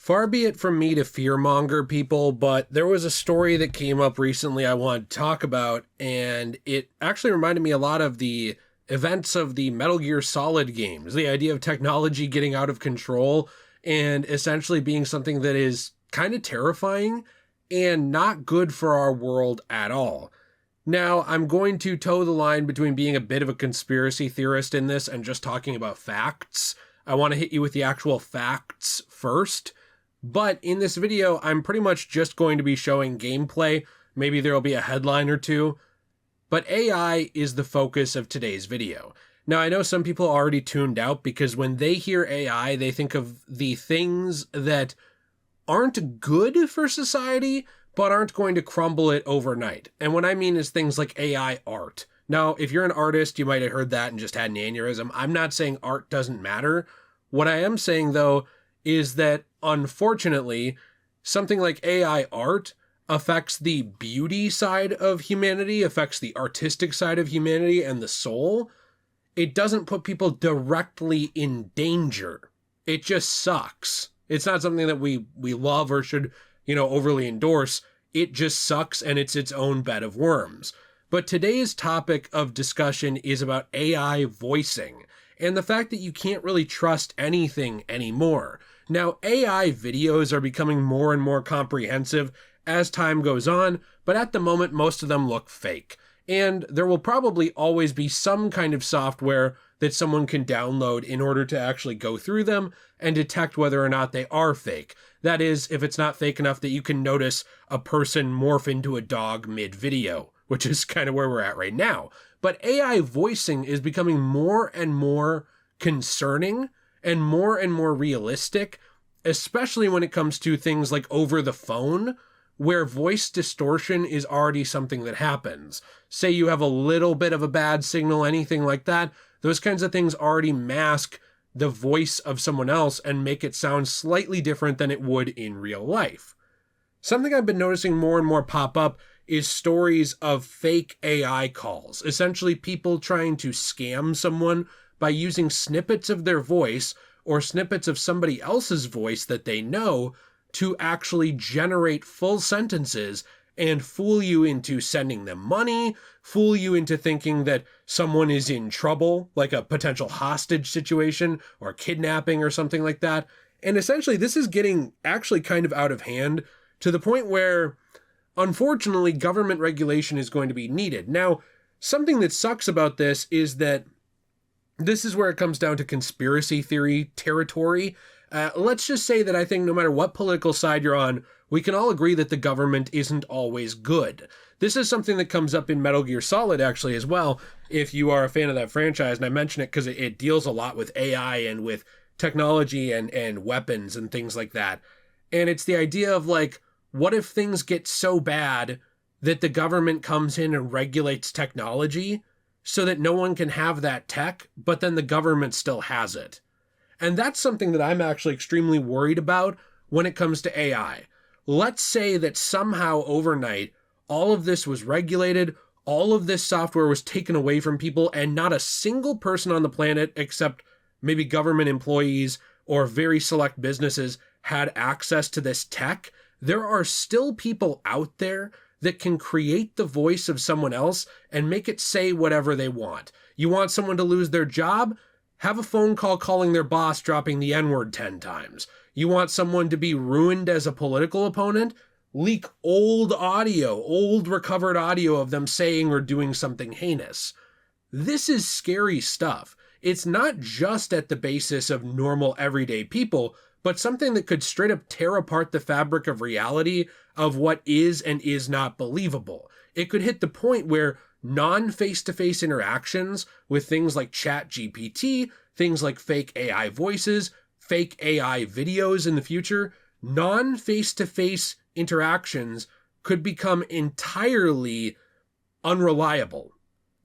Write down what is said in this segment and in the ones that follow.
Far be it from me to fearmonger people, but there was a story that came up recently I wanted to talk about, and it actually reminded me a lot of the events of the Metal Gear Solid games. The idea of technology getting out of control and essentially being something that is kind of terrifying and not good for our world at all. Now, I'm going to toe the line between being a bit of a conspiracy theorist in this and just talking about facts. I want to hit you with the actual facts first. But in this video, I'm pretty much just going to be showing gameplay. Maybe there'll be a headline or two. But AI is the focus of today's video. Now, I know some people are already tuned out because when they hear AI, they think of the things that aren't good for society, but aren't going to crumble it overnight. And what I mean is things like AI art. Now, if you're an artist, you might have heard that and just had an aneurysm. I'm not saying art doesn't matter. What I am saying, though, is that unfortunately, something like AI art affects the beauty side of humanity, affects the artistic side of humanity and the soul. It doesn't put people directly in danger. It just sucks. It's not something that we love or should, overly endorse. It just sucks and it's its own bed of worms. But today's topic of discussion is about AI voicing and the fact that you can't really trust anything anymore. Now, AI videos are becoming more and more comprehensive as time goes on, but at the moment, most of them look fake. And there will probably always be some kind of software that someone can download in order to actually go through them and detect whether or not they are fake. That is, if it's not fake enough that you can notice a person morph into a dog mid-video, which is kind of where we're at right now. But AI voicing is becoming more and more concerning and more realistic, especially when it comes to things like over the phone, where voice distortion is already something that happens. Say you have a little bit of a bad signal, anything like that, those kinds of things already mask the voice of someone else and make it sound slightly different than it would in real life. Something I've been noticing more and more pop up is stories of fake AI calls, essentially people trying to scam someone by using snippets of their voice or snippets of somebody else's voice that they know to actually generate full sentences and fool you into sending them money, fool you into thinking that someone is in trouble, like a potential hostage situation or kidnapping or something like that. And essentially, this is getting actually kind of out of hand to the point where, unfortunately, government regulation is going to be needed. Now, something that sucks about this is that this is where it comes down to conspiracy theory territory. Let's just say that I think no matter what political side you're on, we can all agree that the government isn't always good. This is something that comes up in Metal Gear Solid, actually, as well, if you are a fan of that franchise. And I mention it because it deals a lot with AI and with technology and weapons and things like that. And it's the idea of, like, what if things get so bad that the government comes in and regulates technology so that no one can have that tech, but then the government still has it? And that's something that I'm actually extremely worried about when it comes to AI. Let's say that somehow overnight, all of this was regulated, all of this software was taken away from people, and not a single person on the planet, except maybe government employees or very select businesses, had access to this tech. There are still people out there that can create the voice of someone else and make it say whatever they want. You want someone to lose their job? Have a phone call calling their boss dropping the N-word 10 times. You want someone to be ruined as a political opponent? Leak old audio, old recovered audio of them saying or doing something heinous. This is scary stuff. It's not just at the basis of normal everyday people, but something that could straight up tear apart the fabric of reality of what is and is not believable. It could hit the point where non-face-to-face interactions with things like ChatGPT, things like fake AI voices, fake AI videos in the future, non-face-to-face interactions could become entirely unreliable.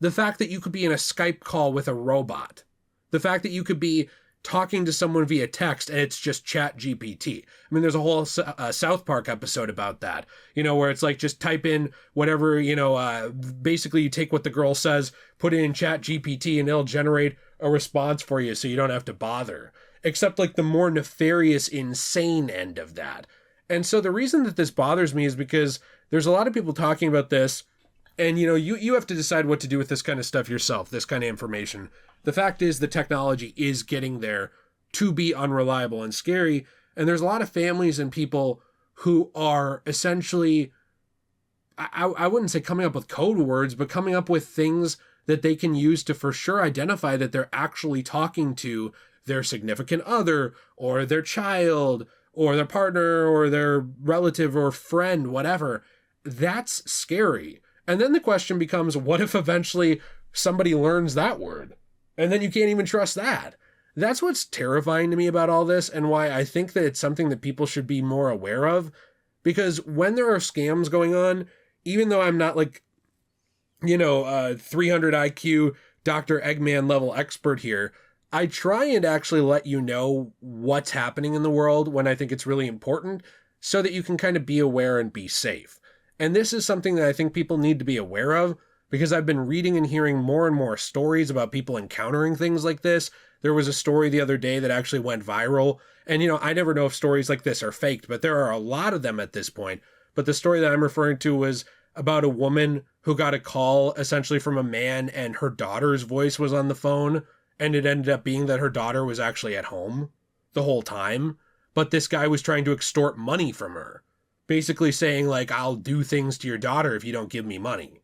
The fact that you could be in a Skype call with a robot, the fact that you could be talking to someone via text and it's just ChatGPT. I mean, there's a whole South Park episode about that, where it's like just type in whatever, basically you take what the girl says, put it in ChatGPT and it'll generate a response for you so you don't have to bother. except like the more nefarious, insane end of that. And so the reason that this bothers me is because there's a lot of people talking about this, and you have to decide what to do with this kind of stuff yourself, this kind of information. The fact is the technology is getting there to be unreliable and scary, and there's a lot of families and people who are essentially, I wouldn't say coming up with code words, but coming up with things that they can use to for sure identify that they're actually talking to their significant other or their child or their partner or their relative or friend, whatever. That's scary. And then the question becomes, what if eventually somebody learns that word? And then you can't even trust that. That's what's terrifying to me about all this, and why I think that it's something that people should be more aware of. Because when there are scams going on, even though I'm not like, 300 IQ Dr. Eggman level expert here, I try and actually let you know what's happening in the world when I think it's really important, so that you can kind of be aware and be safe. And this is something that I think people need to be aware of, because I've been reading and hearing more and more stories about people encountering things like this. There was a story the other day that actually went viral. And, I never know if stories like this are faked, but there are a lot of them at this point. But the story that I'm referring to was about a woman who got a call essentially from a man, and her daughter's voice was on the phone. And it ended up being that her daughter was actually at home the whole time. But this guy was trying to extort money from her, basically saying like, I'll do things to your daughter if you don't give me money.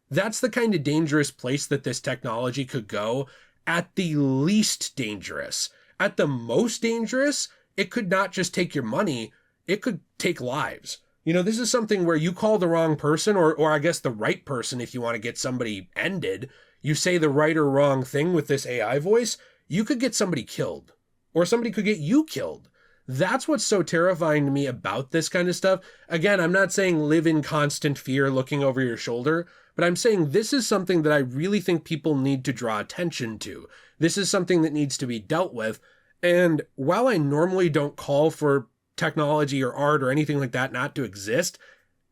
That's the kind of dangerous place that this technology could go. At the least dangerous. At the most dangerous, it could not just take your money, it could take lives. This is something where you call the wrong person, or I guess the right person if you want to get somebody ended. You say the right or wrong thing with this AI voice, you could get somebody killed. Or somebody could get you killed. That's what's so terrifying to me about this kind of stuff. Again, I'm not saying live in constant fear looking over your shoulder, but I'm saying this is something that I really think people need to draw attention to. This is something that needs to be dealt with. And while I normally don't call for technology or art or anything like that not to exist,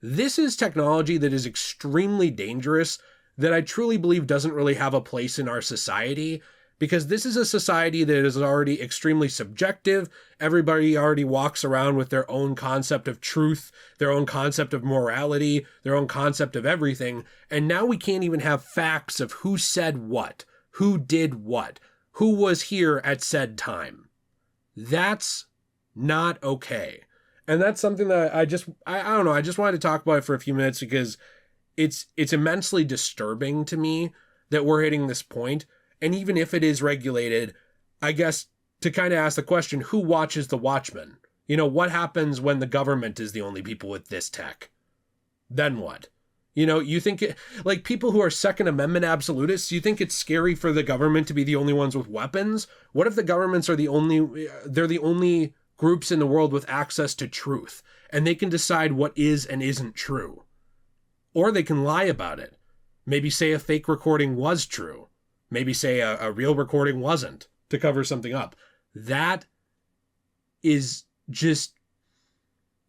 this is technology that is extremely dangerous, that I truly believe doesn't really have a place in our society, because this is a society that is already extremely subjective. Everybody already walks around with their own concept of truth, their own concept of morality, their own concept of everything. And now we can't even have facts of who said what, who did what, who was here at said time. That's not okay. And that's something that I don't know, I just wanted to talk about it for a few minutes, because it's immensely disturbing to me that we're hitting this point. And even if it is regulated, I guess to kind of ask the question, who watches the Watchmen? What happens when the government is the only people with this tech? Then what? You think like people who are Second Amendment absolutists, you think it's scary for the government to be the only ones with weapons? What if the governments are they're the only groups in the world with access to truth, and they can decide what is and isn't true? Or they can lie about it. Maybe say a fake recording was true. Maybe say a real recording wasn't, to cover something up. That is just,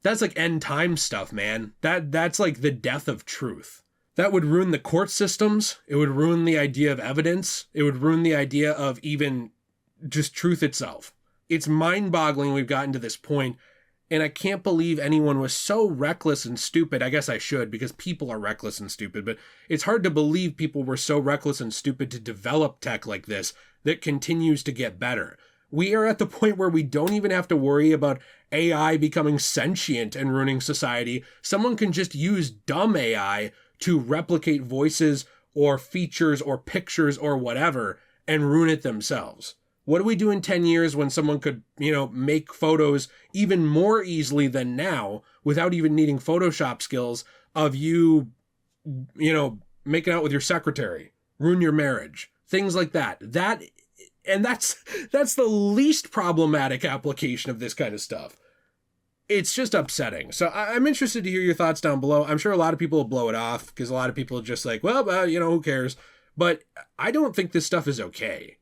that's like end time stuff, man. That's like the death of truth. That would ruin the court systems. It would ruin the idea of evidence. It would ruin the idea of even just truth itself. It's mind-boggling we've gotten to this point, and I can't believe anyone was so reckless and stupid. I guess I should, because people are reckless and stupid, but it's hard to believe people were so reckless and stupid to develop tech like this that continues to get better. We are at the point where we don't even have to worry about AI becoming sentient and ruining society. Someone can just use dumb AI to replicate voices or features or pictures or whatever and ruin it themselves. What do we do in 10 years when someone could, make photos even more easily than now without even needing Photoshop skills of you, making out with your secretary, ruin your marriage, things like that. That's the least problematic application of this kind of stuff. It's just upsetting. So I'm interested to hear your thoughts down below. I'm sure a lot of people will blow it off, because a lot of people are just like, well, who cares? But I don't think this stuff is okay.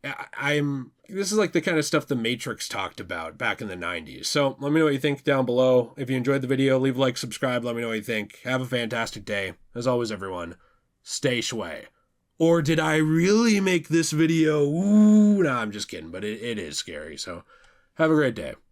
This is like the kind of stuff The Matrix talked about back in the 90s. So let me know what you think down below. If you enjoyed the video, leave a like, subscribe, let me know what you think. Have a fantastic day. As always, everyone, stay shui. Or did I really make this video? Ooh, no, I'm just kidding, but it is scary. So Have a great day.